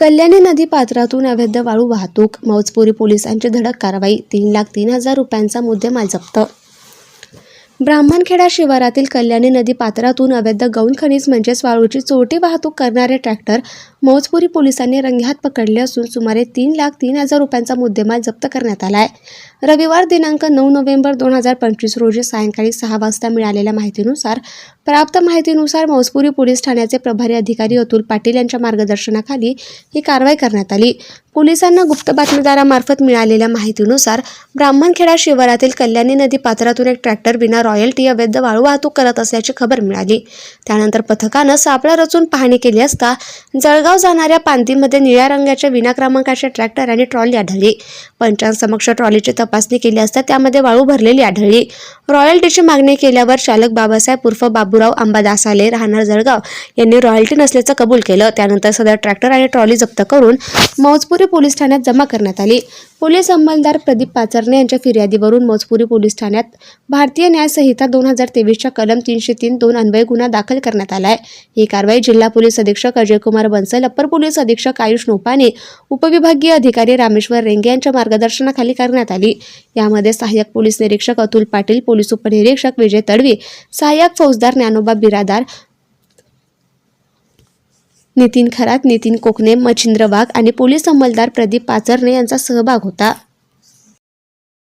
कल्याणी नदी पात्रातून अवैध वाळू वाहतूक, मौजपुरी पोलिसांची धडक कारवाई, 3,03,000 रुपयांचा मुद्देमाल जप्त. ब्राह्मणखेडा शिवारातील कल्याणी नदी पात्रातून अवैध गौण खनिज म्हणजेच वाळूची चोरटी वाहतूक करणारे ट्रॅक्टर मौजपुरी पोलिसांनी रंगेहात पकडले असून सुमारे 3,03,000 रुपयांचा मुद्देमाल जप्त करण्यात आला आहे. रविवार दिनांक 9 नोव्हेंबर 2025 रोजी सायंकाळी 6 वाजता मिळालेल्या माहितीनुसार मौजपुरी पोलीस ठाण्याचे प्रभारी अधिकारी अतुल पाटील यांच्या मार्गदर्शनाखाली ही कारवाई करण्यात आली. पोलिसांना गुप्त बातमीदारामार्फत मिळालेल्या माहितीनुसार ब्राह्मणखेडा शिवारातील कल्याणी नदी पात्रातून एक ट्रॅक्टर विना रॉयल्टी अवैध वाळू वाहतूक करत असल्याची खबर मिळाली. त्यानंतर पथकानं सापळा रचून पाहणी केली असता जळगाव जाणाऱ्या पांतीमध्ये निळ्या रंगाच्या विना क्रमांकाचे ट्रॅक्टर आणि ट्रॉली आढळली. पंचांसमक्ष ट्रॉलीची तपासणी केली असता त्यामध्ये वाळू भरलेली आढळली. रॉयल्टीची मागणी केल्यावर चालक बाबासाहेब उर्फ बाबूराव अंबादासाले राहणार जळगाव यांनी रॉयल्टी नसल्याचं कबूल केलं. त्यानंतर सदर ट्रॅक्टर आणि ट्रॉली जप्त करून मौजपुरी पोलीस ठाण्यात जमा करण्यात आली. पोलीस अंमलदार प्रदीप पाचरणे यांच्या फिर्यादीवरून मौजपुरी पोलीस ठाण्यात भारतीय न्याय संहिता 2023च्या कलम 303(2) अन्वये गुन्हा दाखल करण्यात आला आहे. ही कारवाई जिल्हा पोलीस अधीक्षक अजयकुमार बन्सल, अप्पर पोलीस अधीक्षक आयुष नोपाने, उपविभागीय अधिकारी रामेश्वर रेंगे यांच्या मार्गदर्शनाखाली करण्यात आली. यामध्ये सहाय्यक पोलीस निरीक्षक अतुल पाटील, पोलीस उपनिरीक्षक विजय तडवी, सहाय्यक फौजदार ज्ञानोबा बिरादार, नितीन खरात, नितीन कोकणे, मच्छिंद्र वाघ आणि पोलीस अंमलदार प्रदीप पाचरणे यांचा सहभाग होता.